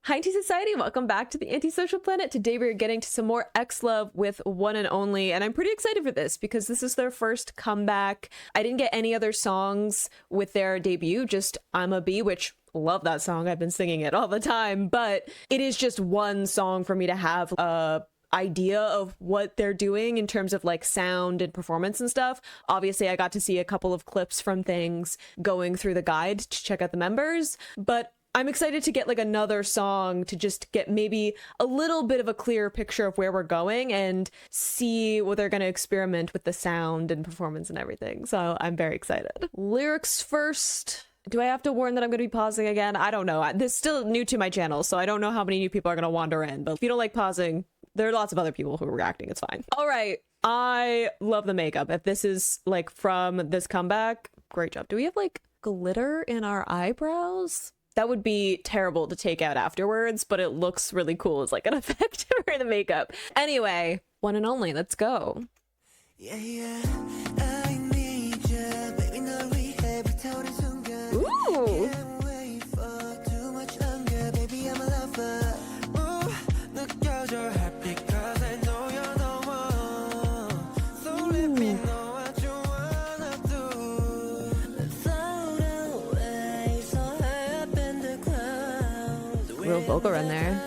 Hi, Anti-Society. Welcome back to the Antisocial Planet. Today we're getting to some more XLOV with 1&Only, and I'm pretty excited for this because this is their first comeback. I didn't get any other songs with their debut, just I'm a Bee, which love that song. I've been singing it all the time, but it is just one song for me to have a idea of what they're doing in terms of like sound and performance and stuff. Obviously, I got to see a couple of clips from things going through the guide to check out the members, but I'm excited to get like another song to just get maybe a little bit of a clearer picture of where we're going and see what they're going to experiment with the sound and performance and everything. So I'm very excited. Lyrics first. Do I have to warn that I'm going to be pausing again? I don't know. This is still new to my channel, so I don't know how many new people are going to wander in. But if you don't like pausing, there are lots of other people who are reacting. It's fine. All right. I love the makeup. If this is like from this comeback, great job. Do we have like glitter in our eyebrows? That would be terrible to take out afterwards, but it looks really cool as like an effect for the makeup. Anyway, 1&Only, let's go. Yeah, yeah. I need you, baby, ooh. Real vocal run there.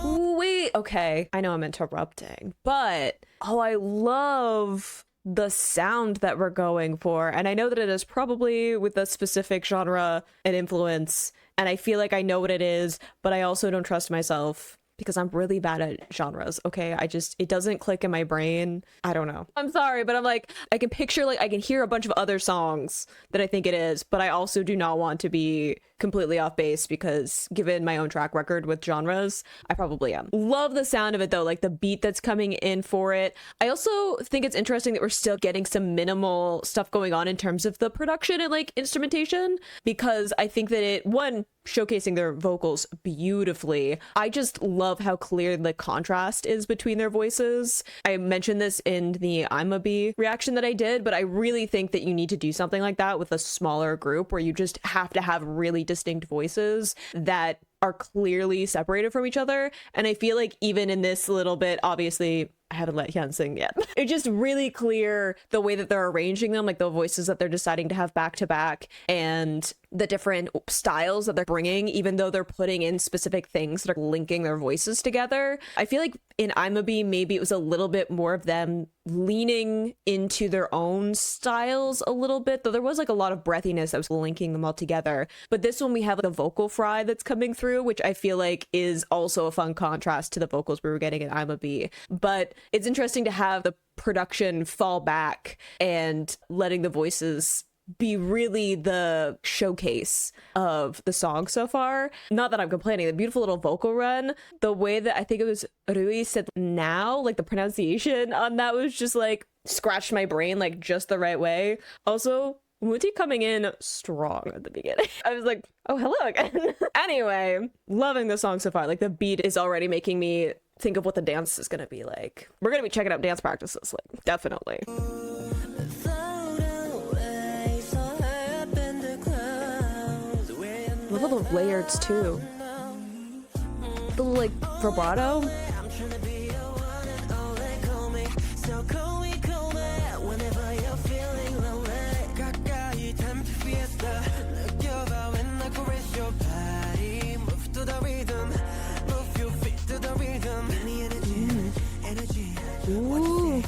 Wait, okay. I know I'm interrupting, but oh, I love the sound that we're going for. And I know that it is probably with a specific genre and influence, and I feel like I know what it is, but I also don't trust myself because I'm really bad at genres, okay? It doesn't click in my brain. I don't know. I'm sorry, but I'm like, I can picture, like, I can hear a bunch of other songs that I think it is, but I also do not want to be completely off base because given my own track record with genres, I probably am. Love the sound of it though, like the beat that's coming in for it. I also think it's interesting that we're still getting some minimal stuff going on in terms of the production and like instrumentation, because I think that it, one, showcasing their vocals beautifully. I just love how clear the contrast is between their voices. I mentioned this in the I'm a Bee reaction that I did, but I really think that you need to do something like that with a smaller group where you just have to have really distinct voices that are clearly separated from each other. And I feel like even in this little bit, obviously I haven't let Hyun sing yet. It's just really clear the way that they're arranging them, like the voices that they're deciding to have back to back and the different styles that they're bringing, even though they're putting in specific things that are linking their voices together. I feel like in I'm a Bee, maybe it was a little bit more of them leaning into their own styles a little bit, though there was like a lot of breathiness that was linking them all together. But this one we have like a vocal fry that's coming through, which I feel like is also a fun contrast to the vocals we were getting in I'm a Bee. But it's interesting to have the production fall back and letting the voices be really the showcase of the song so far. Not that I'm complaining. The beautiful little vocal run, the way that I think it was Rui said now, like the pronunciation on that was just like scratched my brain like just the right way. Also, Muti coming in strong at the beginning. I was like, oh, hello again. Anyway, loving the song so far. Like the beat is already making me think of what the dance is gonna be like. We're gonna be checking out dance practices, like definitely. Love all the layers too. The little like vibrato. Ooh.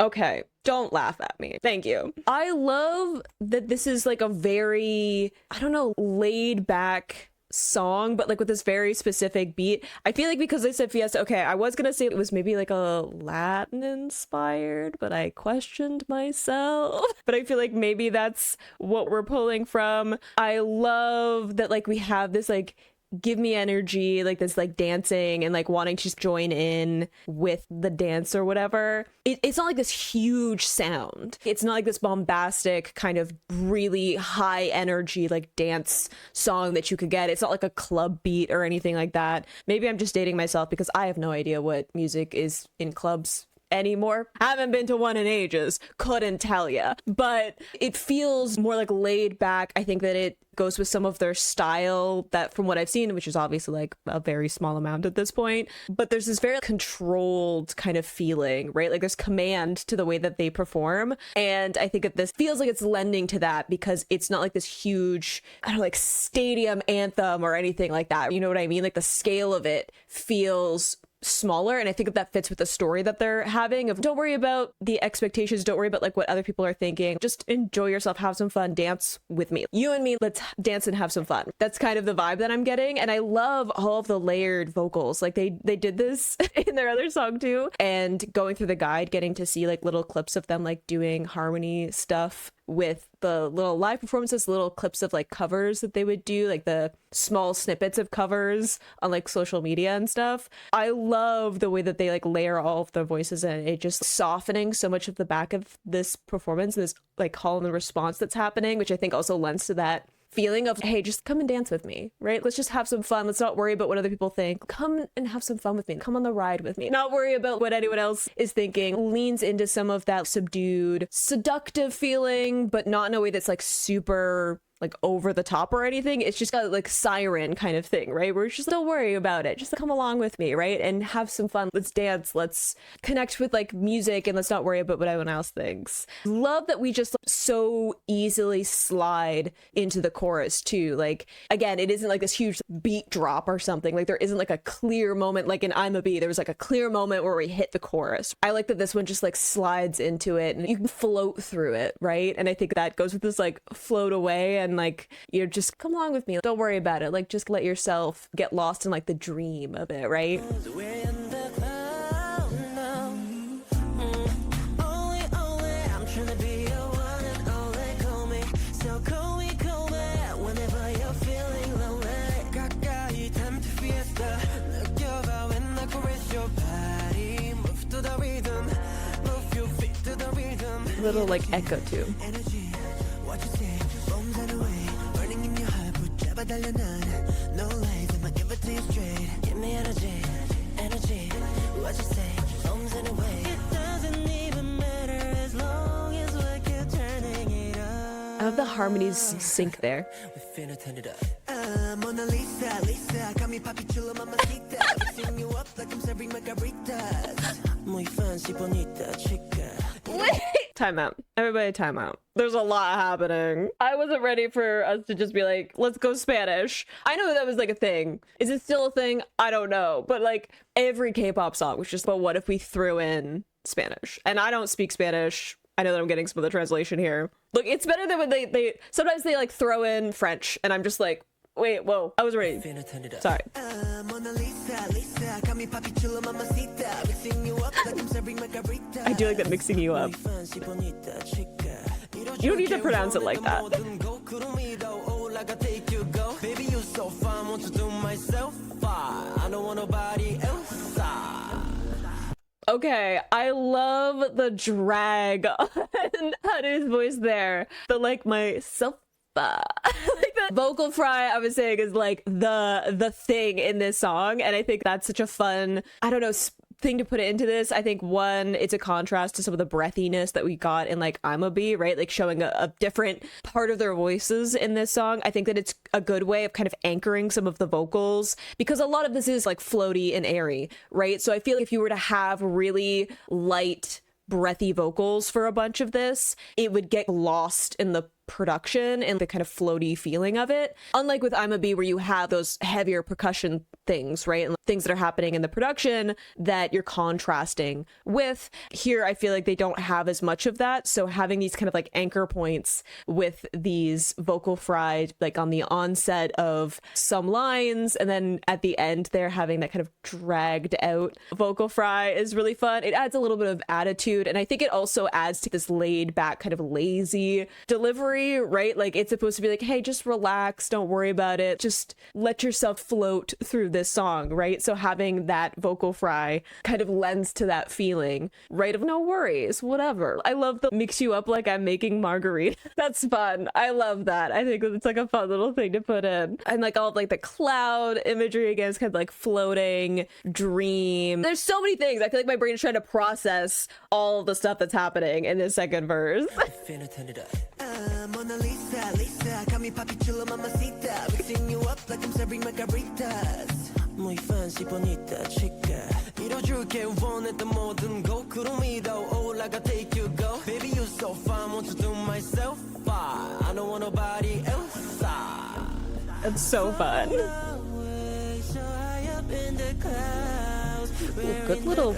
Okay, don't laugh at me. Thank you. I love that this is like a very, I don't know, laid back song, but like with this very specific beat. I feel like because they said Fiesta, okay, I was gonna say it was maybe like a Latin inspired, but I questioned myself. But I feel like maybe that's what we're pulling from. I love that like we have this like give me energy, like this like dancing and like wanting to join in with the dance or whatever. It's not like this huge sound. It's not like this bombastic kind of really high energy like dance song that you could get. It's not like a club beat or anything like that. Maybe I'm just dating myself because I have no idea what music is in clubs anymore. Haven't been to one in ages, couldn't tell ya. But it feels more like laid back. I think that it goes with some of their style that from what I've seen, which is obviously like a very small amount at this point, but there's this very controlled kind of feeling, right? Like there's command to the way that they perform. And I think that this feels like it's lending to that because it's not like this huge, I don't know, like stadium anthem or anything like that. You know what I mean? Like the scale of it feels smaller, and I think that fits with the story that they're having of don't worry about the expectations, don't worry about like what other people are thinking, just enjoy yourself, have some fun, dance with me, you and me, let's dance and have some fun. That's kind of the vibe that I'm getting, and I love all of the layered vocals. Like they did this in their other song too, and going through the guide, getting to see like little clips of them like doing harmony stuff with the little live performances, little clips of like covers that they would do, like the small snippets of covers on like social media and stuff. I love the way that they like layer all of their voices and it just softening so much of the back of this performance, this like call and response that's happening, which I think also lends to that feeling of, hey, just come and dance with me, right? Let's just have some fun. Let's not worry about what other people think. Come and have some fun with me. Come on the ride with me. Not worry about what anyone else is thinking. Leans into some of that subdued, seductive feeling, but not in a way that's like super like over the top or anything. It's just a like siren kind of thing, right? Where it's just don't worry about it. Just come along with me, right? And have some fun. Let's dance. Let's connect with like music and let's not worry about what anyone else thinks. Love that we just so easily slide into the chorus too. Like, again, it isn't like this huge beat drop or something. Like there isn't like a clear moment like in I'm a Bee. There was like a clear moment where we hit the chorus. I like that this one just like slides into it and you can float through it, right? And I think that goes with this like float away and like, you know, just come along with me. Don't worry about it. Like just let yourself get lost in like the dream of it, right? Little like echo too. I love the harmonies sync there. Wait! Time out. Everybody time out. There's a lot happening. I wasn't ready for us to just be like, let's go Spanish. I know that was like a thing. Is it still a thing? I don't know. But like every K-pop song was just, but what if we threw in Spanish? And I don't speak Spanish. I know that I'm getting some of the translation here. Look, it's better than when they sometimes they like throw in French and I'm just like, wait, whoa, I was ready. Sorry. I do like that mixing you up. You don't need to pronounce it like that. Okay, I love the drag on his voice there. The like myself. Like the vocal fry I was saying is like the thing in this song, and I think that's such a fun, I don't know, thing to put it into this. I think one, it's a contrast to some of the breathiness that we got in like I'm a Bee, right? Like showing a different part of their voices in this song. I think that it's a good way of kind of anchoring some of the vocals because a lot of this is like floaty and airy, right? So I feel like if you were to have really light breathy vocals for a bunch of this, it would get lost in the production and the kind of floaty feeling of it. Unlike with I'm a Bee, where you have those heavier percussion things, right? And things that are happening in the production that you're contrasting with. Here, I feel like they don't have as much of that. So having these kind of like anchor points with these vocal fry, like on the onset of some lines, and then at the end, they're having that kind of dragged out vocal fry is really fun. It adds a little bit of attitude. And I think it also adds to this laid back kind of lazy delivery very, right? Like it's supposed to be like, hey, just relax, don't worry about it, just let yourself float through this song, right? So having that vocal fry kind of lends to that feeling, right? Of no worries, whatever. I love the mix you up like I'm making margarita. That's fun. I love that. I think it's like a fun little thing to put in. And like all of like the cloud imagery again is kind of like floating, dream. There's so many things. I feel like my brain is trying to process all of the stuff that's happening in this second verse. Muy fancy bonita chica 이뤄줄게 원했던 모든 거 구름 위로 올라가 take you go Baby you so fine want to do myself I don't want nobody else It's so fun. Ooh, good little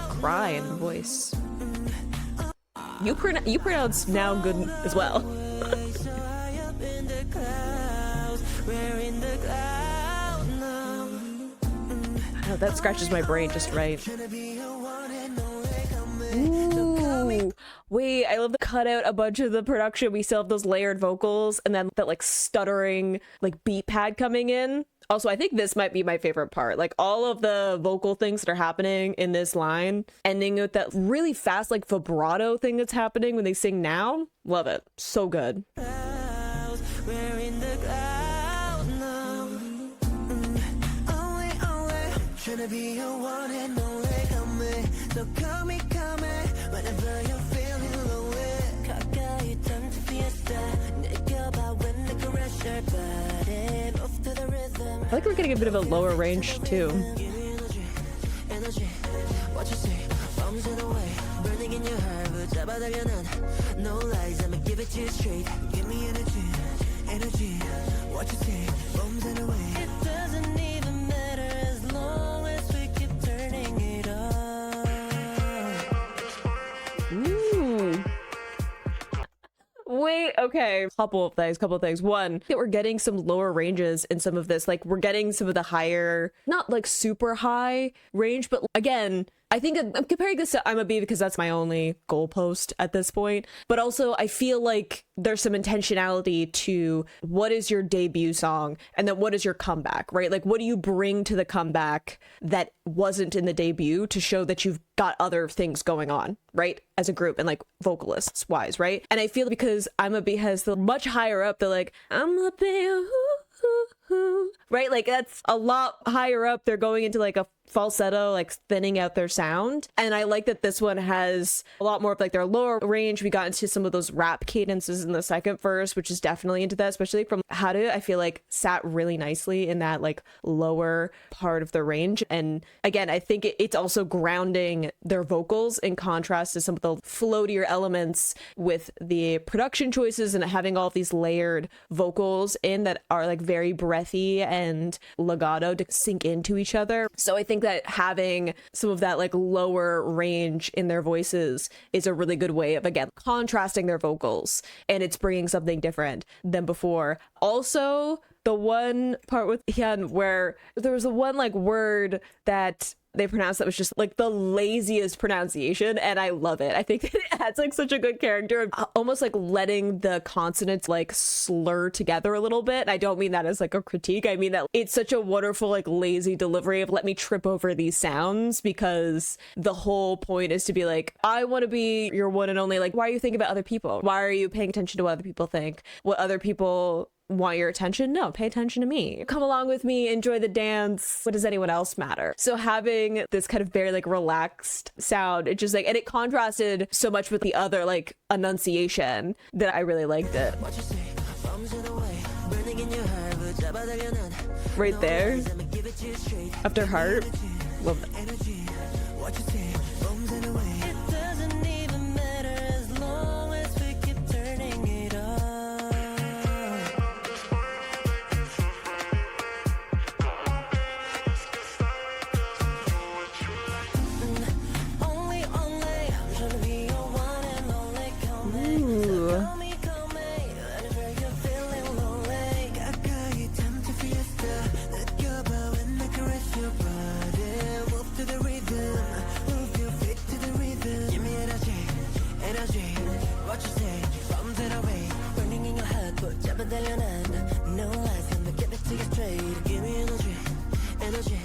cry in the voice. You pronounce now good as well. Oh, that scratches my brain just right. Ooh. Wait, I love the cut out a bunch of the production. We still have those layered vocals and then that like stuttering like beat pad coming in. Also, I think this might be my favorite part. Like all of the vocal things that are happening in this line, ending with that really fast like vibrato thing that's happening when they sing now. Love it. So good. Tryna be your one and only, come me, so call me, whenever you're feeling lonely. 가까이 turn to fiesta, 느껴봐 when the caress your body, move to the rhythm. I like we're getting a bit of a lower range too. Energy, what you say, bombs in the way, burning in your heart, but 잡아달려 난, no lies, I'ma give it to you straight. Give me energy, what you say, bombs in the way. It doesn't even matter as long as we keep turning it up. Ooh. Wait, okay. Couple of things. One, that we're getting some lower ranges in some of this. Like we're getting some of the higher, not like super high range, but again, I think I'm comparing this to I'm a Bee because that's my only goalpost at this point. But also I feel like there's some intentionality to what is your debut song and then what is your comeback, right? Like what do you bring to the comeback that wasn't in the debut to show that you've got other things going on, right? As a group and like vocalists wise, right? And I feel because I'm a Bee has the much higher up, they're like, I'm a Bee, right? Like that's a lot higher up. They're going into like a falsetto, like thinning out their sound. And I like that this one has a lot more of like their lower range. We got into some of those rap cadences in the second verse, which is definitely into that, especially from How to, I feel like sat really nicely in that like lower part of the range. And again, I think it's also grounding their vocals in contrast to some of the floatier elements with the production choices and having all of these layered vocals in that are like very breathy and legato to sink into each other. So I think that having some of that like lower range in their voices is a really good way of, again, contrasting their vocals, and it's bringing something different than before. Also, the one part with Hyun where there was the one like word that they pronounced that was just like the laziest pronunciation, and I love it. I think that it adds like such a good character of almost like letting the consonants like slur together a little bit. And I don't mean that as like a critique. I mean that it's such a wonderful like lazy delivery of let me trip over these sounds, because the whole point is to be like, I want to be your one and only. Like, why are you thinking about other people? Why are you paying attention to what other people think? What other people want your attention? No, pay attention to me. Come along with me, enjoy the dance. What does anyone else matter? So having this kind of very like relaxed sound, it just like, and it contrasted so much with the other like enunciation that I really liked it. Right there after heart, love that. 달려 난 no lies and get back to you straight give me energy energy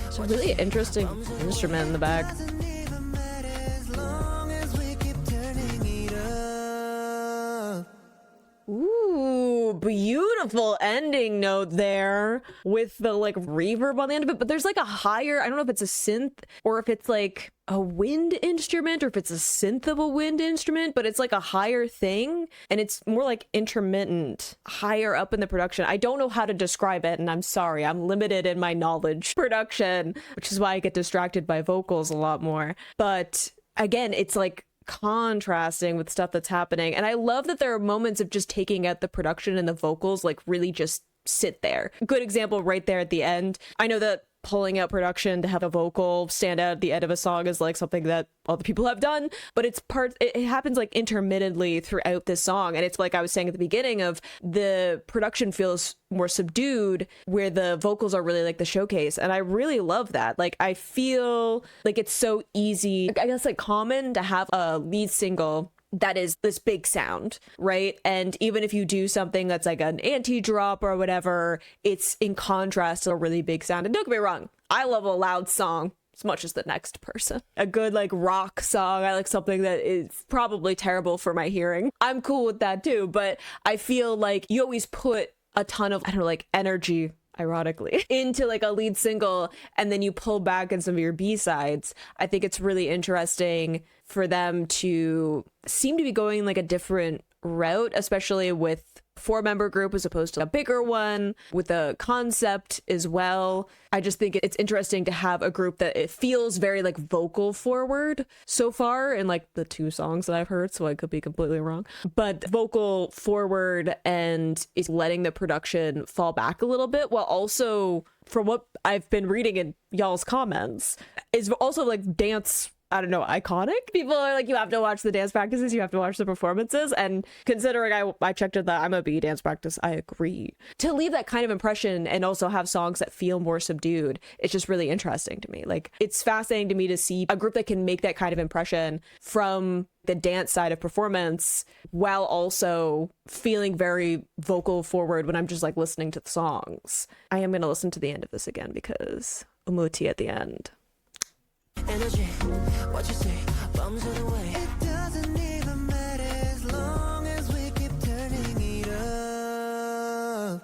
It's a really interesting instrument in the back. doesn't even matter as long as we keep turning it up Ooh, beautiful ending note there with the like reverb on the end of it. But there's like a higher, I don't know if it's a synth or if it's like a wind instrument or if it's a synth of a wind instrument, but it's like a higher thing and it's more like intermittent, higher up in the production. I don't know how to describe it and I'm sorry, I'm limited in my knowledge production, which is why I get distracted by vocals a lot more. But again, it's like contrasting with stuff that's happening. And I love that there are moments of just taking out the production and the vocals like really just sit there. Good example right there at the end. I know that pulling out production to have a vocal stand out at the end of a song is like something that other people have done, but it happens like intermittently throughout this song. And it's like I was saying at the beginning of the production feels more subdued where the vocals are really like the showcase. And I really love that. Like I feel like it's so easy, I guess like common to have a lead single that is this big sound, right? And even if you do something that's like an anti-drop or whatever, it's in contrast to a really big sound. And don't get me wrong, I love a loud song as much as the next person. A good like rock song, I like something that is probably terrible for my hearing. I'm cool with that too, but I feel like you always put a ton of, I don't know, like energy, ironically, into like a lead single and then you pull back in some of your B-sides. I think it's really interesting for them to seem to be going like a different route, especially with 4-member group as opposed to a bigger one with a concept as well. I just think it's interesting to have a group that it feels very like vocal forward so far in like the 2 songs that I've heard, so I could be completely wrong, but vocal forward and is letting the production fall back a little bit while also, from what I've been reading in y'all's comments, is also like dance, I don't know, iconic. People are like, you have to watch the dance practices, you have to watch the performances. And considering I checked at the I'm a B dance practice, I agree. To leave that kind of impression and also have songs that feel more subdued, it's just really interesting to me. Like, it's fascinating to me to see a group that can make that kind of impression from the dance side of performance while also feeling very vocal forward when I'm just like listening to the songs. I am going to listen to the end of this again because Umuti at the end. energy what you say bombs on the way it doesn't even matter as long as we keep turning it up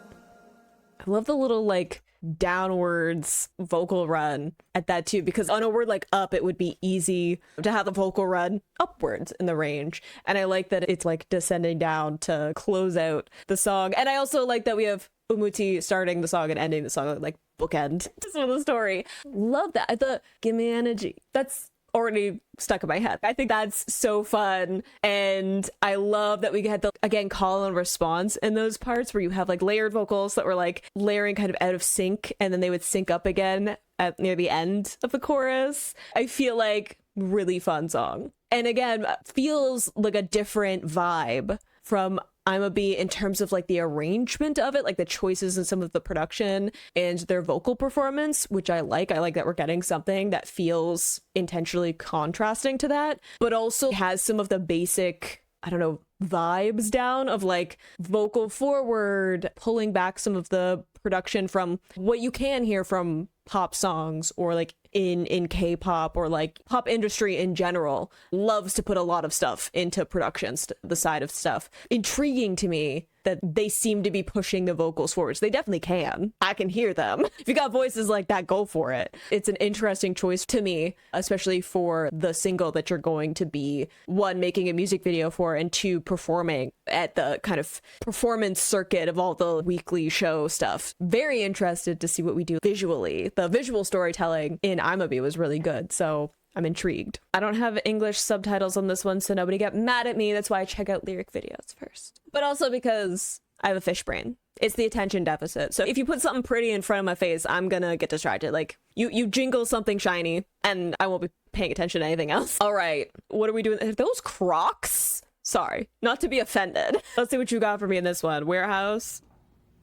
I love the little like downwards vocal run at that too, because on a word like up it would be easy to have the vocal run upwards in the range, and I like that it's like descending down to close out the song. And I also like that we have Umuti starting the song and ending the song like bookend just with the story. Love that. The give me energy, that's already stuck in my head. I think that's so fun. And I love that we had the, again, call and response in those parts where you have like layered vocals that were like layering kind of out of sync and then they would sync up again at near the end of the chorus. I feel like really fun song. And again, feels like a different vibe from I'm a B in terms of like the arrangement of it, like the choices and some of the production and their vocal performance, which I like. I like that we're getting something that feels intentionally contrasting to that, but also has some of the basic, I don't know, vibes down of like vocal forward, pulling back some of the production from what you can hear from pop songs or like in K-pop or like pop industry in general loves to put a lot of stuff into productions, the side of stuff. Intriguing to me that they seem to be pushing the vocals forwards. They definitely can. I can hear them. If you got voices like that, go for it. It's an interesting choice to me, especially for the single that you're going to be, 1, making a music video for, and 2, performing at the kind of performance circuit of all the weekly show stuff. Very interested to see what we do visually. The visual storytelling in I'm a B was really good, so I'm intrigued. I don't have English subtitles on this one, so nobody get mad at me. That's why I check out lyric videos first. But also because I have a fish brain. It's the attention deficit. So if you put something pretty in front of my face, I'm gonna get distracted. Like, you jingle something shiny, and I won't be paying attention to anything else. All right, what are we doing? Are those Crocs? Sorry, not to be offended. Let's see what you got for me in this one. Warehouse.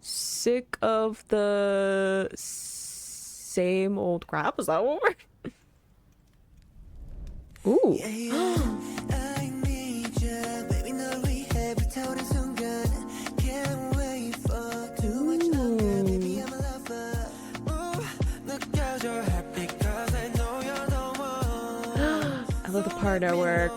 Sick of the same old crap? Is that what we're... Ooh. I need you, baby, 널 위해 불타오른 순간. Can't wait Partner work.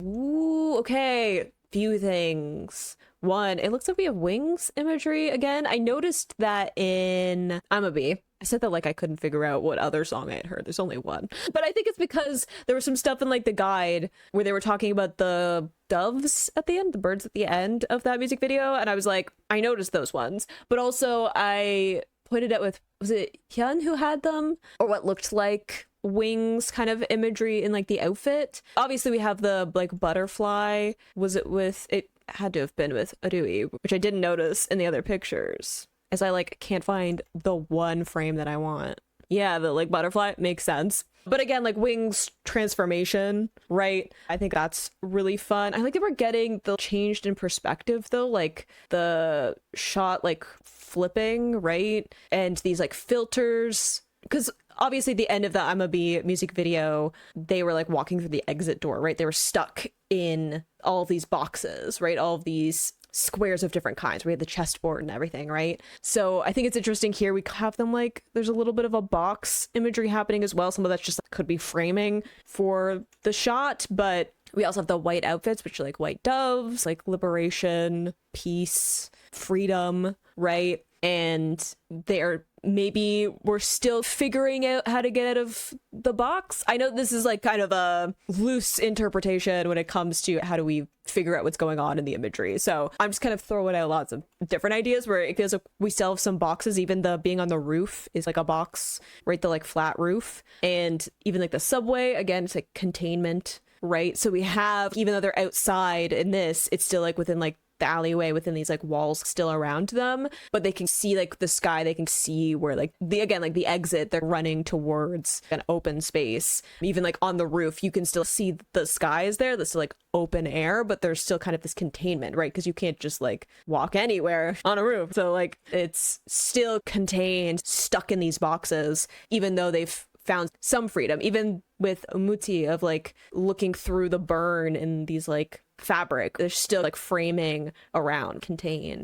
Ooh, okay. Few things. One, it looks like we have wings imagery again. I noticed that in I'm a Bee. I said that like I couldn't figure out what other song I had heard. There's only one. But I think it's because there was some stuff in like the guide where they were talking about the doves at the end, the birds at the end of that music video. And I was like, I noticed those ones. But also I pointed out with, was it Hyun who had them? Or what looked like wings kind of imagery in like the outfit. Obviously we have the like butterfly. Was it with, it had to have been with Arui, which I didn't notice in the other pictures, as I like can't find the one frame that I want. Yeah, the like butterfly makes sense. But again, like wings transformation, right? I think that's really fun. I like that we're getting the changed in perspective though, like the shot like flipping, right? And these like filters, because obviously the end of the I'm a Bee music video, they were like walking through the exit door, right? They were stuck in all of these boxes, right? All of these squares of different kinds. We had the chessboard and everything, right? So I think it's interesting here. We have them like, there's a little bit of a box imagery happening as well. Some of that's just could be framing for the shot, but we also have the white outfits, which are like white doves, like liberation, peace, freedom, right? And they're maybe we're still figuring out how to get out of the box. I know this is like kind of a loose interpretation when it comes to how do we figure out what's going on in the imagery. So I'm just kind of throwing out lots of different ideas where it feels like we still have some boxes. Even the being on the roof is like a box, right? The like flat roof. And even like the subway, again, it's like containment, right? So we have, even though they're outside in this, it's still like within like the alleyway, within these like walls still around them, but they can see like the sky, they can see where like the, again, like the exit, they're running towards an open space. Even like on the roof, you can still see the sky is there, that's like open air, but there's still kind of this containment, right? Because you can't just like walk anywhere on a roof. So like it's still contained, stuck in these boxes, even though they've found some freedom, even with Umuti of like looking through the burn in these like fabric, there's still like framing around contained.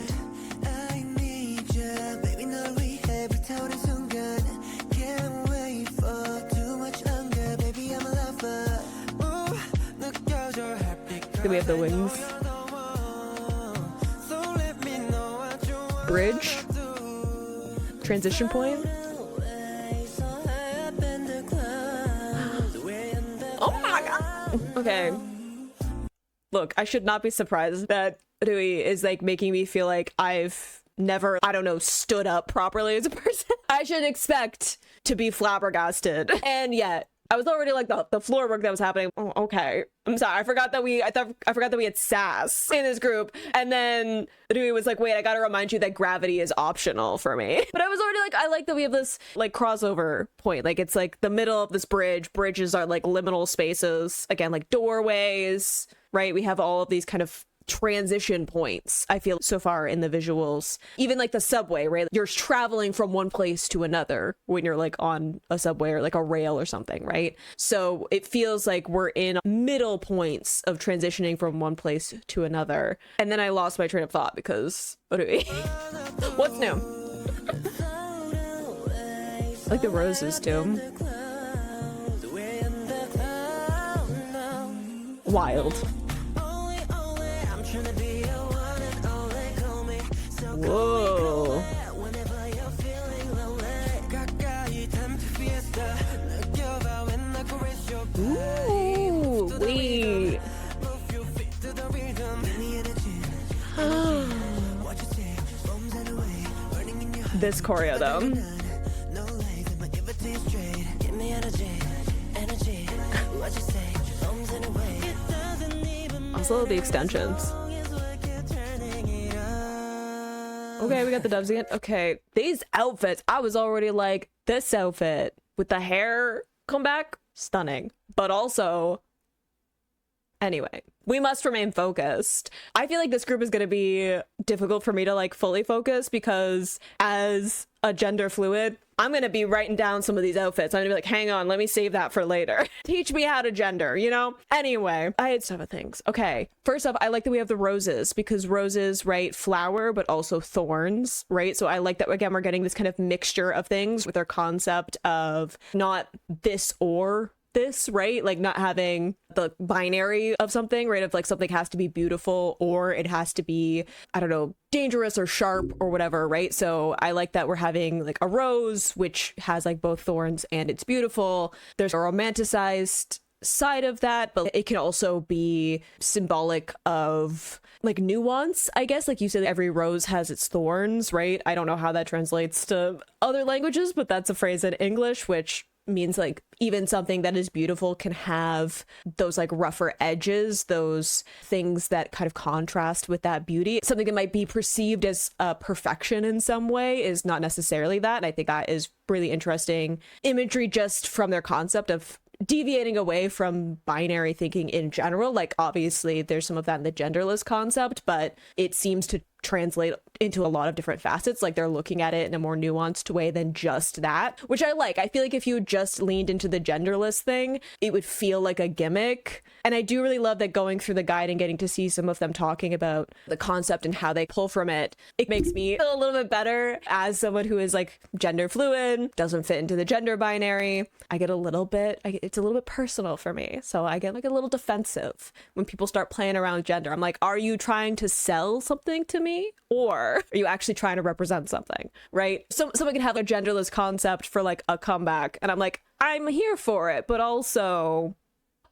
Do we have the wings? Bridge? Transition point? Oh my god! Okay. Look, I should not be surprised that Rui is like making me feel like I've never, I don't know, stood up properly as a person. I should expect to be flabbergasted. And yet, I was already like the floor work that was happening. Oh, okay. I'm sorry. I forgot that we had sass in this group. And then Rui was like, wait, I gotta remind you that gravity is optional for me. But I was already like, I like that we have this like crossover point. Like it's like the middle of this bridge. Bridges are like liminal spaces. Again, like doorways, right? We have all of these kind of transition points, I feel, so far in the visuals. Even like the subway, right? You're traveling from one place to another when you're like on a subway or like a rail or something, right? So it feels like we're in middle points of transitioning from one place to another. And then I lost my train of thought because what's new? Like the roses too. Wild. Whoa. Ooh, wait. This choreo though. Also the extensions. Okay, we got the doves again. Okay, these outfits, I was already like, this outfit with the hair come back, stunning. But also, anyway, we must remain focused. I feel like this group is going to be difficult for me to like fully focus because as a gender fluid, I'm going to be writing down some of these outfits. I'm going to be like, hang on, let me save that for later. Teach me how to gender, you know? Anyway, I had stuff of things. Okay, first off, I like that we have the roses because roses, right, flower, but also thorns, right? So I like that, again, we're getting this kind of mixture of things with our concept of not this or this, right? Like not having the binary of something, right? Of like something has to be beautiful or it has to be, I don't know, dangerous or sharp or whatever, right? So I like that we're having like a rose, which has like both thorns and it's beautiful. There's a romanticized side of that, but it can also be symbolic of like nuance, I guess. Like you said, every rose has its thorns, right? I don't know how that translates to other languages, but that's a phrase in English, which means like even something that is beautiful can have those like rougher edges, those things that kind of contrast with that beauty. Something that might be perceived as perfection in some way is not necessarily that. And I think that is really interesting imagery just from their concept of deviating away from binary thinking in general. Like obviously there's some of that in the genderless concept, but it seems to translate into a lot of different facets. Like they're looking at it in a more nuanced way than just that, which I like. I feel like if you just leaned into the genderless thing, it would feel like a gimmick. And I do really love that going through the guide and getting to see some of them talking about the concept and how they pull from it. It makes me feel a little bit better as someone who is like gender fluid, doesn't fit into the gender binary. It's a little bit personal for me. So I get like a little defensive when people start playing around with gender. I'm like, are you trying to sell something to me? Or are you actually trying to represent something, right? So someone can have a genderless concept for like a comeback, and I'm like, I'm here for it, but also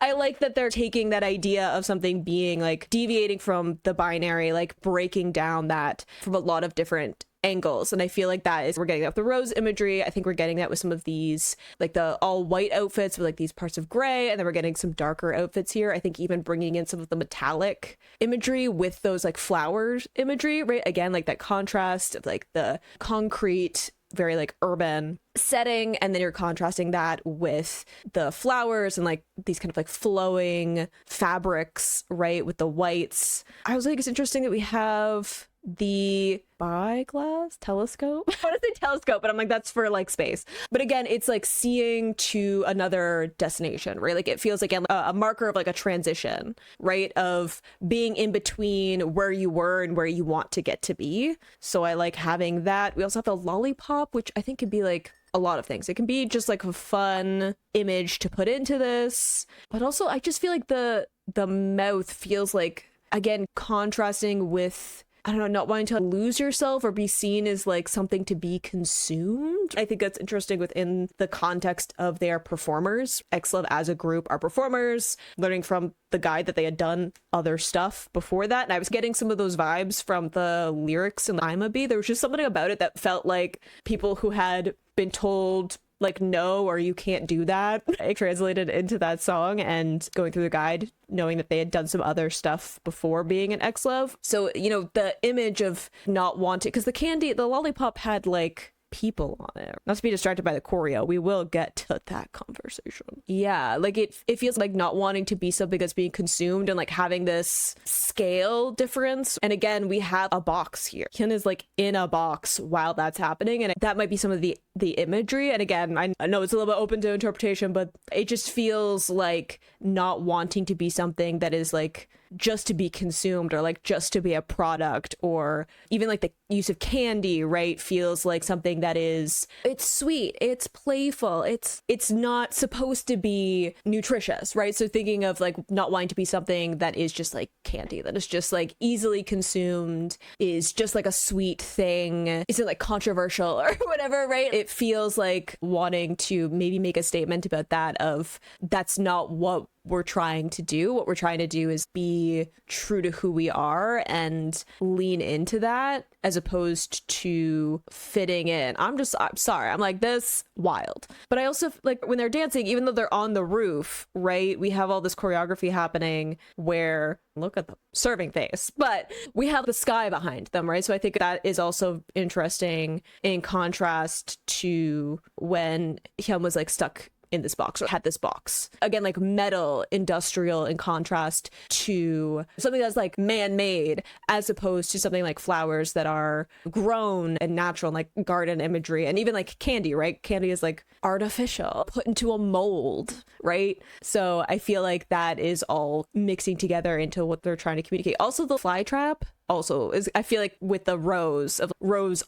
I like that they're taking that idea of something being like deviating from the binary, like breaking down that from a lot of different angles. And I feel like we're getting that with the rose imagery. I think we're getting that with some of these like the all white outfits with like these parts of gray, and then we're getting some darker outfits here. I think even bringing in some of the metallic imagery with those like flowers imagery, right? Again, like that contrast of like the concrete, very like urban setting, and then you're contrasting that with the flowers and like these kind of like flowing fabrics, right, with the whites. I was like, it's interesting that we have the spyglass telescope. I want to say telescope, but I'm like, that's for like space. But again, it's like seeing to another destination, right? Like it feels like a marker of like a transition, right? Of being in between where you were and where you want to get to be. So I like having that. We also have the lollipop, which I think could be like a lot of things. It can be just like a fun image to put into this, but also I just feel like the mouth feels like, again, contrasting with, I don't know, not wanting to lose yourself or be seen as like something to be consumed. I think that's interesting within the context of their performers. XLOV as a group are performers, learning from the guide that they had done other stuff before that. And I was getting some of those vibes from the lyrics in I'm a Bee. There was just something about it that felt like people who had been told like no, or you can't do that. I translated into that song and going through the guide, knowing that they had done some other stuff before being an XLOV. So, you know, the image of not wanting, because the lollipop had like people on it. Not to be distracted by the choreo, we will get to that conversation. Yeah, like it feels like not wanting to be something that's being consumed and like having this scale difference. And again, we have a box here. Hyun is like in a box while that's happening, and that might be some of the imagery. And again, I know it's a little bit open to interpretation, but it just feels like not wanting to be something that is like just to be consumed, or like just to be a product, or even like the use of candy, right, feels like something that is, it's sweet, it's playful, it's not supposed to be nutritious, right? So thinking of like not wanting to be something that is just like candy, that is just like easily consumed, is just like a sweet thing, isn't like controversial or whatever, right? It feels like wanting to maybe make a statement about that, of that's not what we're trying to do. What we're trying to do is be true to who we are and lean into that, as opposed to fitting in. I'm sorry, I'm like, this wild. But I also like when they're dancing, even though they're on the roof, right, we have all this choreography happening where, look at the serving face, but we have the sky behind them, right? So I think that is also interesting in contrast to when Hyun was like stuck in this box, or had this box. Again, like metal, industrial, in contrast to something that's like man-made, as opposed to something like flowers that are grown and natural, and like garden imagery, and even like candy, right? Candy is like artificial, put into a mold, right? So I feel like that is all mixing together into what they're trying to communicate. Also, the fly trap, also is, I feel like with the rose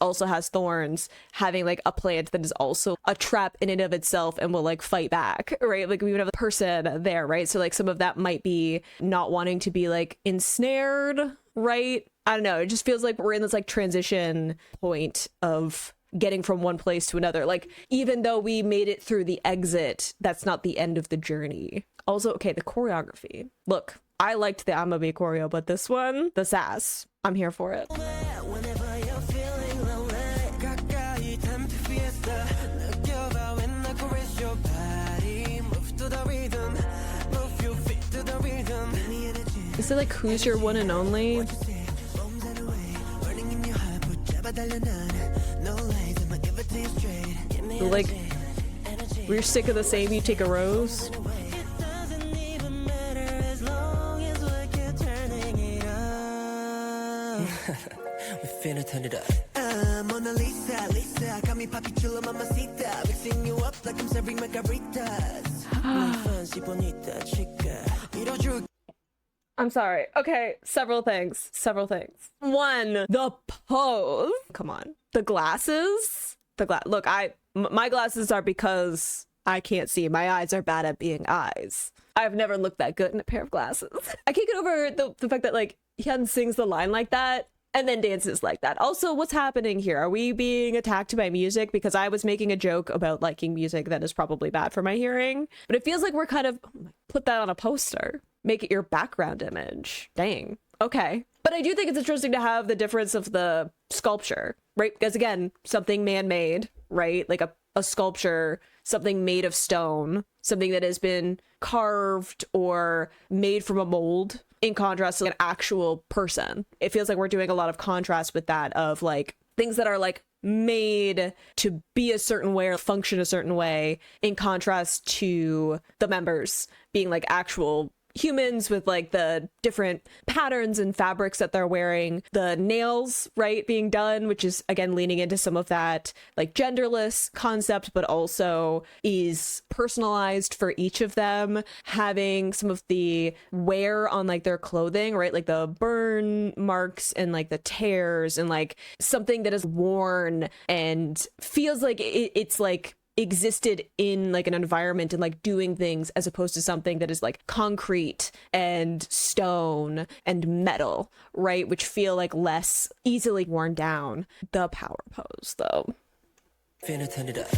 also has thorns, having like a plant that is also a trap in and of itself and will like fight back, right? Like we would have a person there, right? So like some of that might be not wanting to be like ensnared, right? I don't know, it just feels like we're in this like transition point of getting from one place to another. Like even though we made it through the exit, that's not the end of the journey. Also, okay, the choreography, look, I liked the Amabi choreo, but this one, the sass, I'm here for it. Whenever you're feeling lonely, 가까이 time to fiesta. 느껴봐 when I caress your body. Move to the rhythm, move your feet to the rhythm. Is it like Who's Your One and Only? Burning in your heart, 붙잡아 달려 난. No lies, I'ma give it to you straight. Like, we're sick of the same, you take a rose. It doesn't even matter as long as we keep turning it up. We finna turn it up. Mona Lisa, Lisa, got me poppy chulo mamacita, mixing you up like I'm serving margaritas. My fancy bonita chica, 밀어줄. I'm sorry. Okay, several things. One, the pose. Come on. The glasses. Look, my glasses are because I can't see. My eyes are bad at being eyes. I've never looked that good in a pair of glasses. I can't get over the fact that like Hyun sings the line like that and then dances like that. Also, what's happening here? Are we being attacked by music? Because I was making a joke about liking music that is probably bad for my hearing, but it feels like we're kind of put that on a poster. Make it your background image. Dang. Okay. But I do think it's interesting to have the difference of the sculpture, right? Because again, something man-made, right? Like a sculpture, something made of stone, something that has been carved or made from a mold, in contrast to an actual person. It feels like we're doing a lot of contrast with that, of like things that are like made to be a certain way or function a certain way, in contrast to the members being like actual humans with like the different patterns and fabrics that they're wearing, the nails, right, being done, which is again leaning into some of that like genderless concept, but also is personalized for each of them, having some of the wear on like their clothing, right, like the burn marks and like the tears and like something that is worn and feels like it's like existed in like an environment and like doing things, as opposed to something that is like concrete and stone and metal, right, which feel like less easily worn down. The power pose though. Finna turn it up.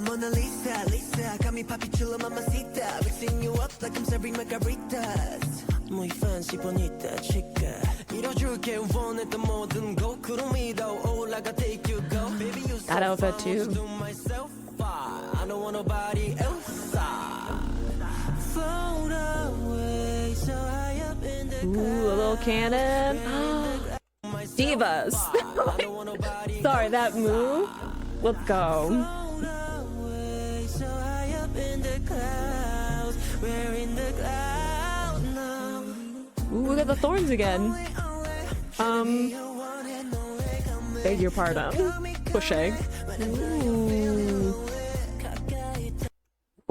Mona Lisa, Lisa, got me poppy chulo mamacita, mixing you up like I'm serving margaritas. Muy fancy bonita chica, 밀어줄게 원했던 모든 곳 구름 위로 올라가 take you go. Baby, you so That outfit too. to myself. I don't want nobody else. Float away so high up in the Ooh, a little cannon. Divas. Sorry, that move. Let's go. Float away so high up in the clouds. We're in the cloud now. Ooh, we got the thorns again. Beg your pardon. Pushing. Ooh.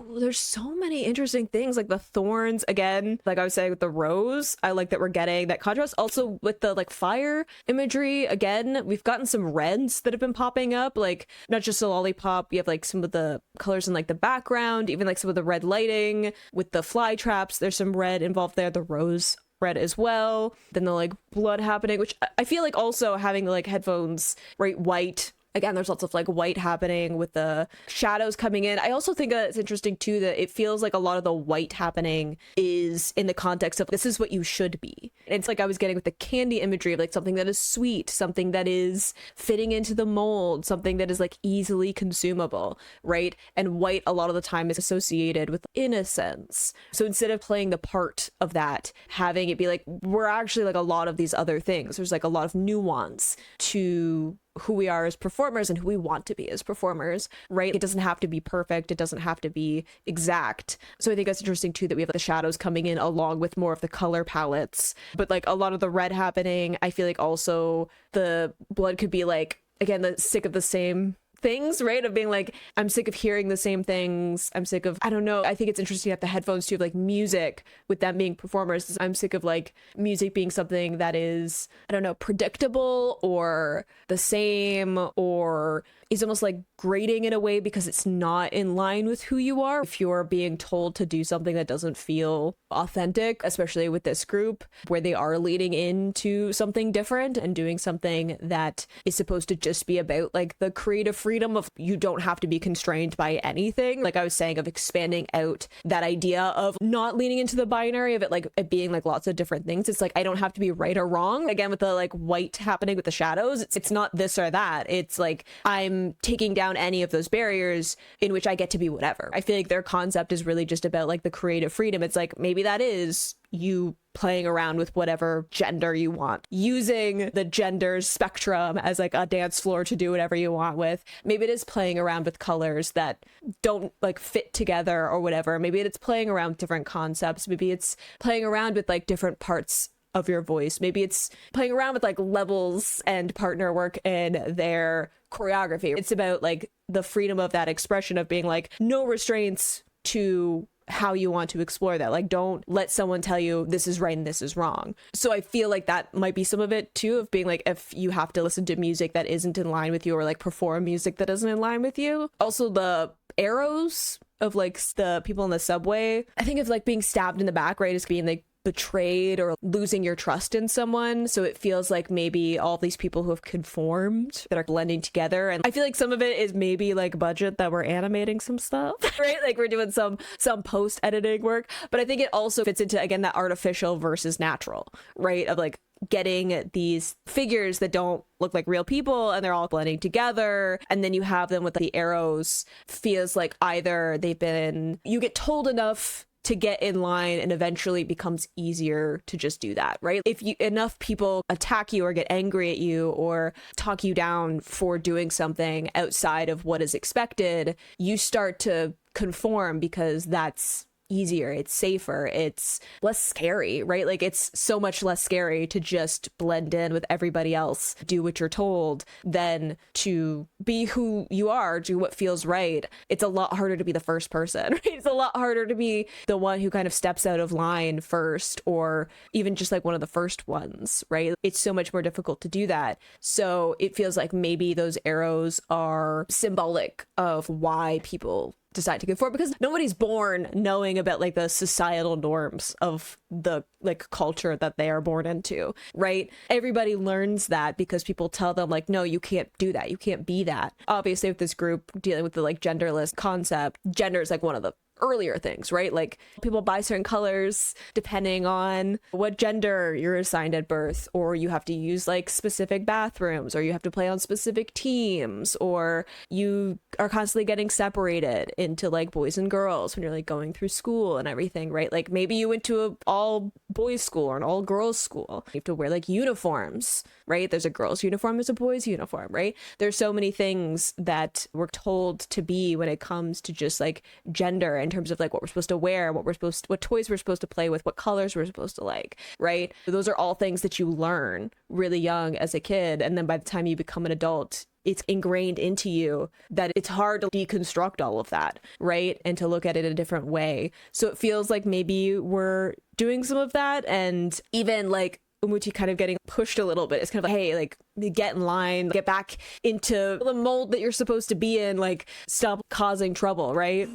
Ooh, there's so many interesting things, like the thorns again, like I was saying with the rose. I like that we're getting that contrast. Also with the like fire imagery, again, we've gotten some reds that have been popping up, like not just a lollipop, you have like some of the colors in like the background, even like some of the red lighting with the fly traps. There's some red involved there, the rose red as well. Then the like blood happening, which I feel like also having like headphones, right, white. Again, there's lots of like white happening with the shadows coming in. I also think that it's interesting too that it feels like a lot of the white happening is in the context of this is what you should be. And it's like I was getting with the candy imagery of like something that is sweet, something that is fitting into the mold, something that is like easily consumable, right? And white a lot of the time is associated with innocence. So instead of playing the part of that, having it be like, we're actually like a lot of these other things. There's like a lot of nuance to who we are as performers and who we want to be as performers, right? It doesn't have to be perfect. It doesn't have to be exact. So I think that's interesting too, that we have the shadows coming in along with more of the color palettes, but like a lot of the red happening. I feel like also the blood could be like, again, the sick of the same things, right? Of being like, I'm sick of hearing the same things. I'm sick of, I don't know. I think it's interesting to have the headphones too, of like music with them being performers. I'm sick of like music being something that is, I don't know, predictable or the same, or is almost like grating in a way because it's not in line with who you are. If you're being told to do something that doesn't feel authentic, especially with this group where they are leading into something different and doing something that is supposed to just be about like the creative freedom of you don't have to be constrained by anything. Like I was saying, of expanding out that idea of not leaning into the binary of it, like it being like lots of different things. It's like, I don't have to be right or wrong. Again, with the like white happening with the shadows, it's not this or that. It's like, I'm taking down any of those barriers in which I get to be whatever. I feel like their concept is really just about like the creative freedom. It's like, maybe that is you playing around with whatever gender you want, using the gender spectrum as like a dance floor to do whatever you want with. Maybe it is playing around with colors that don't like fit together or whatever. Maybe it's playing around with different concepts. Maybe it's playing around with like different parts of your voice. Maybe it's playing around with like levels and partner work in their choreography. It's about like the freedom of that expression of being like no restraints to how you want to explore that. Like, don't let someone tell you this is right and this is wrong. So I feel like that might be some of it too, of being like, if you have to listen to music that isn't in line with you, or like perform music that isn't in line with you. Also the arrows of like the people in the subway, I think of like being stabbed in the back, right, as being like betrayed or losing your trust in someone. So it feels like maybe all these people who have conformed that are blending together. And I feel like some of it is maybe like budget that we're animating some stuff, right? Like we're doing some post editing work. But I think it also fits into, again, that artificial versus natural, right? Of like getting these figures that don't look like real people and they're all blending together, and then you have them with the arrows. Feels like either you get told enough to get in line, and eventually it becomes easier to just do that, right? If enough people attack you or get angry at you or talk you down for doing something outside of what is expected, you start to conform because that's easier, it's safer, it's less scary, right? Like it's so much less scary to just blend in with everybody else, do what you're told, than to be who you are, do what feels right. It's a lot harder to be the first person, right? It's a lot harder to be the one who kind of steps out of line first, or even just like one of the first ones, right? It's so much more difficult to do that. So it feels like maybe those arrows are symbolic of why people decide to conform, because nobody's born knowing about like the societal norms of the like culture that they are born into, right? Everybody learns that because people tell them like, no, you can't do that, you can't be that. Obviously with this group dealing with the like genderless concept, gender is like one of the earlier things, right? Like people buy certain colors depending on what gender you're assigned at birth, or you have to use like specific bathrooms, or you have to play on specific teams, or you are constantly getting separated into like boys and girls when you're like going through school and everything, right? Like maybe you went to an all boys school or an all girls school. You have to wear like uniforms, right? There's a girl's uniform, there's a boy's uniform, right? There's so many things that we're told to be when it comes to just like gender, in terms of like what we're supposed to wear, what toys we're supposed to play with, what colors we're supposed to like, right? Those are all things that you learn really young as a kid, and then by the time you become an adult, it's ingrained into you that it's hard to deconstruct all of that, right? And to look at it a different way. So it feels like maybe we're doing some of that, and even like Umuti kind of getting pushed a little bit. It's kind of like, hey, like get in line, get back into the mold that you're supposed to be in, like stop causing trouble, right?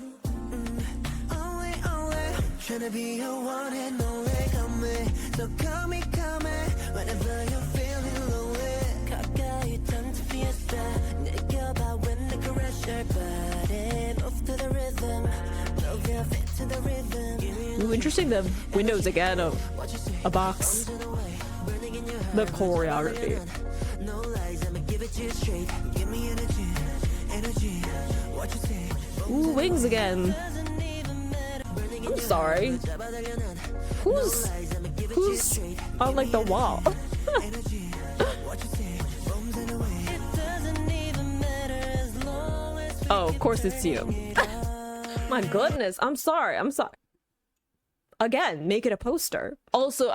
Tryna be your one and only, come me, so call me whenever you're feeling lonely. 가까이 던져 fiesta, 느껴봐 when the caress your body, move to the rhythm, move your feet to the rhythm. Ooh, interesting, the windows again of a box. The choreography. No lies, I'ma give it to you straight. Give me energy, what you say. Ooh, wings again. I'm sorry. Who's on like the wall? Oh, of course it's you. My goodness, I'm sorry. Again, make it a poster. Also,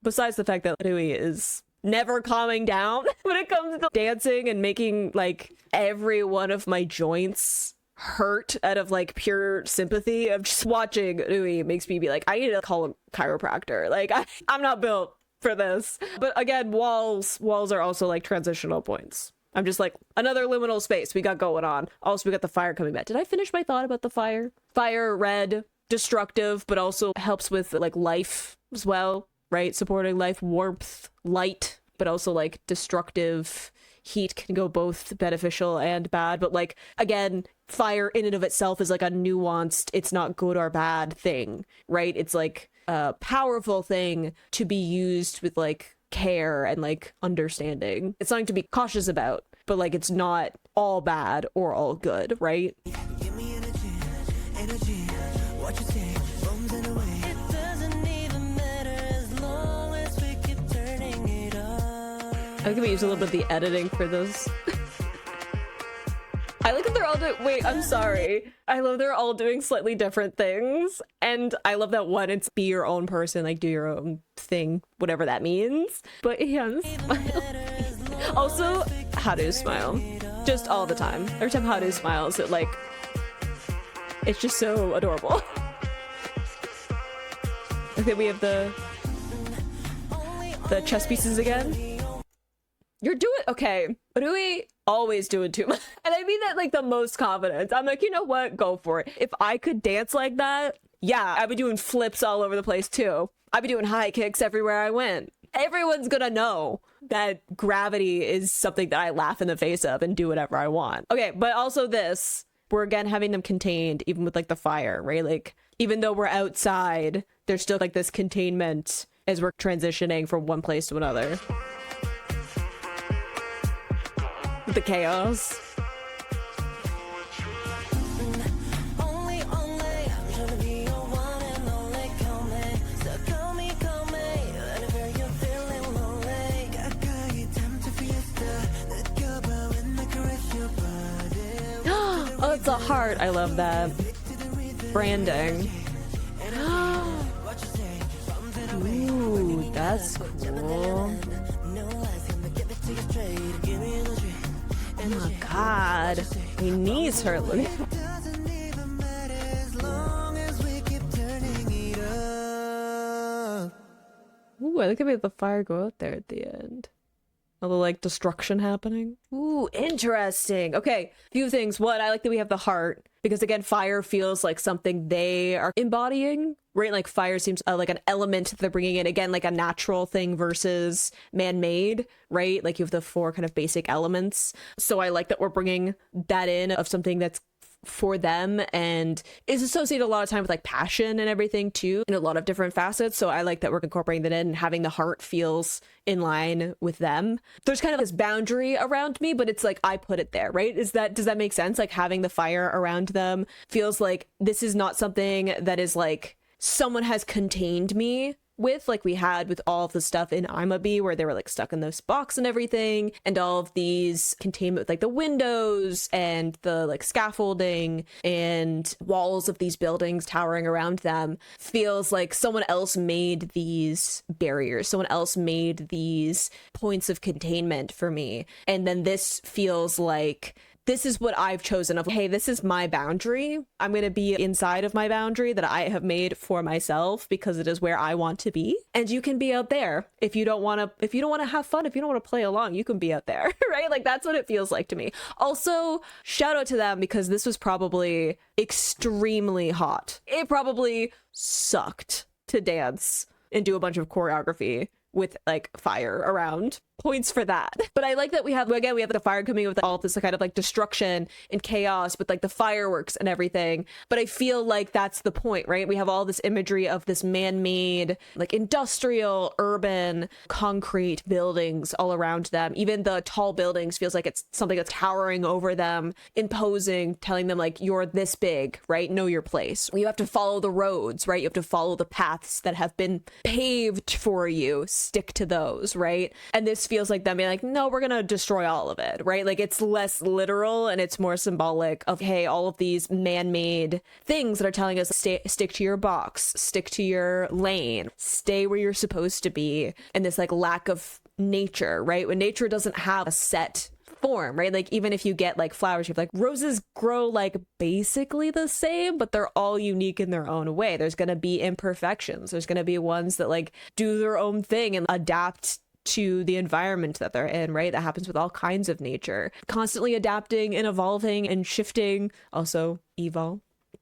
besides the fact that Rui is never calming down when it comes to dancing and making like every one of my joints hurt out of like pure sympathy of just watching Rui makes me be like, I need to call a chiropractor. Like I'm not built for this. But again, walls are also like transitional points. I'm just like, another liminal space we got going on. Also, we got the fire coming back. Did I finish my thought about the fire? Fire, red, destructive, but also helps with like life as well, right? Supporting life, warmth, light, but also like destructive. Heat can go both beneficial and bad, but like, again, fire in and of itself is like a nuanced, it's not good or bad thing, right? It's like a powerful thing to be used with like care and like understanding. It's something to be cautious about, but like it's not all bad or all good, right? Give me energy, energy. What you say, bones in a way. It doesn't even matter as long as we keep turning it up. I think we use a little bit of the editing for this. I like that they're all doing, wait, I'm sorry. I love they're all doing slightly different things. And I love that one, it's be your own person, like do your own thing, whatever that means. But yeah, smile. Also, Haru smile. Just all the time. Every time Haru smiles, it like, it's just so adorable. Okay, we have the chess pieces again. You're doing okay. Rui always doing too much. And I mean that like the most confidence. I'm like, you know what? Go for it. If I could dance like that, yeah, I'd be doing flips all over the place too. I'd be doing high kicks everywhere I went. Everyone's gonna know that gravity is something that I laugh in the face of and do whatever I want. Okay, but also this, we're again having them contained even with like the fire, right? Like even though we're outside, there's still like this containment as we're transitioning from one place to another. The chaos. Only, I'm trying to be your one and only. Call me, so call me, whenever you're feeling lonely. 가까이 담자 fiesta. 느껴봐 when I caress your body. Oh, it's a heart. I love that. Branding. What you say, bones in a way. Ooh, that's cool. No lies, gonna give it to you straight. Give me energy. Oh my god. My knees hurt. Doesn't even matter as long as we keep turning it up. Ooh, I like how we have the fire go out there at the end. A little like destruction happening. Ooh, interesting. Okay, few things. One, I like that we have the heart because again, fire feels like something they are embodying, right? Like fire seems like an element that they're bringing in. Again, like a natural thing versus man-made, right? Like you have the four kind of basic elements. So I like that we're bringing that in of something that's for them and is associated a lot of time with like passion and everything too in a lot of different facets. So I like that we're incorporating that in and having the heart feels in line with them. There's kind of this boundary around me, but it's like I put it there, right? Does that make sense? Like having the fire around them feels like this is not something that is like someone has contained me with, like we had with all of the stuff in Imabe where they were like stuck in this box and everything, and all of these containment with like the windows and the like scaffolding and walls of these buildings towering around them feels like someone else made these barriers, someone else made these points of containment for me. And then this feels like this is what I've chosen of, hey, this is my boundary. I'm going to be inside of my boundary that I have made for myself because it is where I want to be. And you can be out there. If you don't want to have fun, if you don't want to play along, you can be out there, right? Like that's what it feels like to me. Also, shout out to them because this was probably extremely hot. It probably sucked to dance and do a bunch of choreography with like fire around. Points for that. But I like that we have the fire coming with all of this kind of like destruction and chaos with like the fireworks and everything. But I feel like that's the point, right? We have all this imagery of this man-made, like industrial, urban, concrete buildings all around them. Even the tall buildings feels like it's something that's towering over them, imposing, telling them like, you're this big, right? Know your place. You have to follow the roads, right? You have to follow the paths that have been paved for you. Stick to those, right? And this feels like them being like, no, we're gonna destroy all of it, right? Like it's less literal and it's more symbolic of, hey, all of these man-made things that are telling us stick to your box, stick to your lane, stay where you're supposed to be. And this like lack of nature, right? When nature doesn't have a set form, right? Like even if you get like flowers, you have like roses grow like basically the same, but they're all unique in their own way. There's going to be imperfections. There's going to be ones that like do their own thing and adapt to the environment that they're in, right? That happens with all kinds of nature. Constantly adapting and evolving and shifting, also evolve.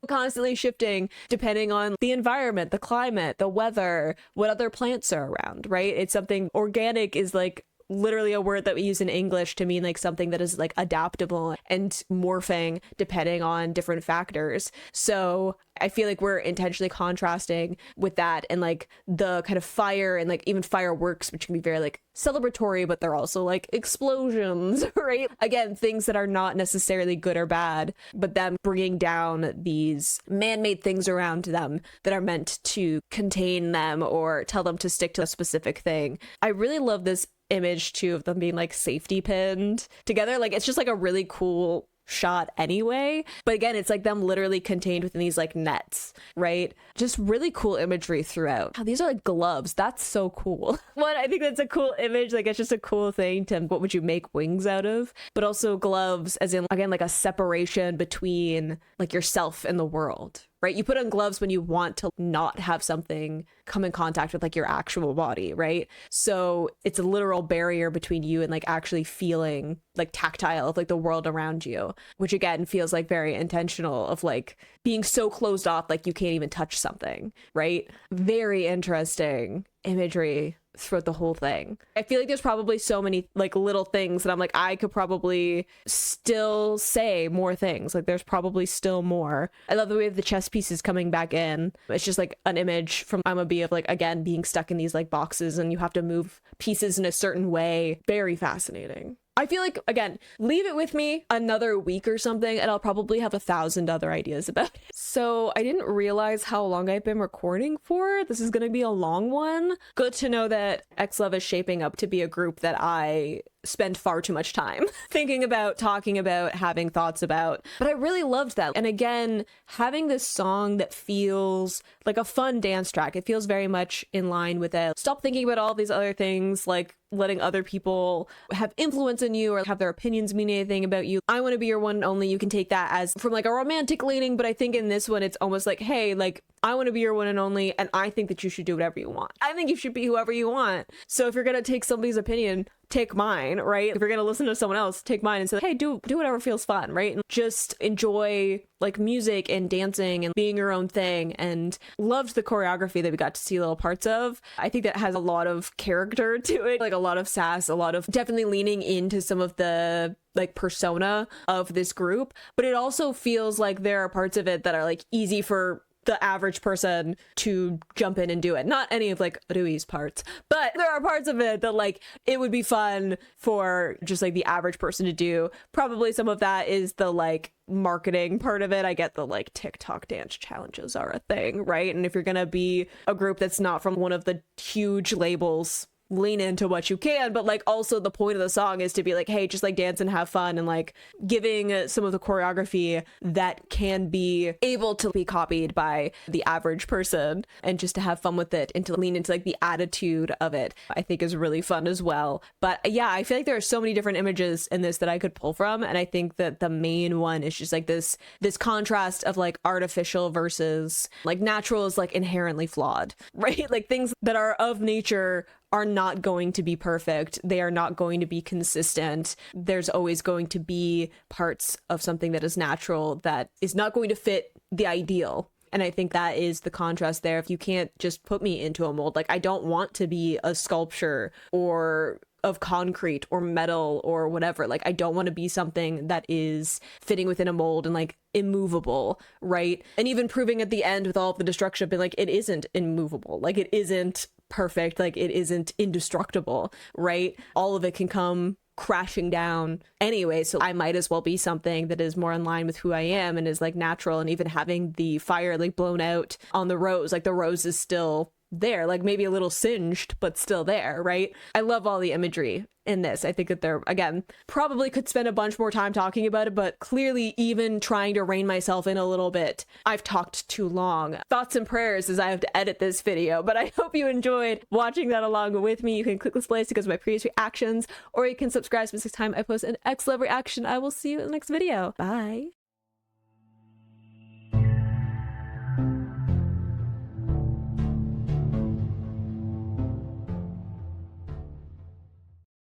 Constantly shifting depending on the environment, the climate, the weather, what other plants are around, right? It's something organic is like literally a word that we use in English to mean like something that is like adaptable and morphing depending on different factors. So I feel like we're intentionally contrasting with that and like the kind of fire and like even fireworks, which can be very like celebratory, but they're also like explosions, right? Again, things that are not necessarily good or bad, but them bringing down these man-made things around them that are meant to contain them or tell them to stick to a specific thing. I really love this image too of them being like safety pinned together. Like it's just like a really cool shot anyway, but again it's like them literally contained within these like nets, right? Just really cool imagery throughout. These are like gloves. That's so cool. One, I think that's a cool image. Like it's just a cool thing to what would you make wings out of, but also gloves as in again like a separation between like yourself and the world, right? You put on gloves when you want to not have something come in contact with like your actual body, right? So it's a literal barrier between you and like actually feeling like tactile of like the world around you, which again feels like very intentional of like being so closed off like you can't even touch something, right? Very interesting imagery throughout the whole thing. I feel like there's probably so many like little things that I'm like, I could probably still say more things. Like there's probably still more. I love the way the chess pieces coming back in. It's just like an image from MLB of like, again, being stuck in these like boxes and you have to move pieces in a certain way. Very fascinating. I feel like, again, leave it with me another week or something and I'll probably have 1,000 other ideas about it. So I didn't realize how long I've been recording for. This is going to be a long one. Good to know that XLOV is shaping up to be a group that I spend far too much time thinking about, talking about, having thoughts about. But I really loved that. And again, having this song that feels like a fun dance track, it feels very much in line with it. Stop thinking about all these other things, like letting other people have influence on you or have their opinions mean anything about you. I want to be your one and only. You can take that as from like a romantic leaning, but I think in this one, it's almost like, hey, like I want to be your one and only, and I think that you should do whatever you want. I think you should be whoever you want. So if you're going to take somebody's opinion, take mine, right? If you're going to listen to someone else, take mine and say, hey, do whatever feels fun, right? And just enjoy like music and dancing and being your own thing. And loved the choreography that we got to see little parts of. I think that has a lot of character to it, like a lot of sass, a lot of definitely leaning into some of the like persona of this group. But it also feels like there are parts of it that are like easy for the average person to jump in and do it. Not any of like Rui's parts, but there are parts of it that like it would be fun for just like the average person to do. Probably some of that is the like marketing part of it. I get the like TikTok dance challenges are a thing, right? And if you're gonna be a group that's not from one of the huge labels, lean into what you can, but like also the point of the song is to be like, hey, just like dance and have fun, and like giving some of the choreography that can be able to be copied by the average person and just to have fun with it and to lean into like the attitude of it, I think is really fun as well. But yeah, I feel like there are so many different images in this that I could pull from, and I think that the main one is just like this contrast of like artificial versus like natural is like inherently flawed, right? Like things that are of nature are not going to be perfect. They are not going to be consistent. There's always going to be parts of something that is natural that is not going to fit the ideal. And I think that is the contrast there. If you can't just put me into a mold, like I don't want to be a sculpture or of concrete or metal or whatever. Like I don't want to be something that is fitting within a mold and like immovable, right? And even proving at the end with all of the destruction, being like, it isn't immovable. Like it isn't perfect. Like it isn't indestructible, right? All of it can come crashing down anyway, so I might as well be something that is more in line with who I am and is like natural. And even having the fire like blown out on the rose, like the rose is still there, like maybe a little singed, but still there, right? I love all the imagery in this. I think that they're, again, probably could spend a bunch more time talking about it, but clearly even trying to rein myself in a little bit, I've talked too long. Thoughts and prayers as I have to edit this video, but I hope you enjoyed watching that along with me. You can click this place to go to my previous reactions, or you can subscribe so next time I post an XLOV reaction. I will see you in the next video. Bye.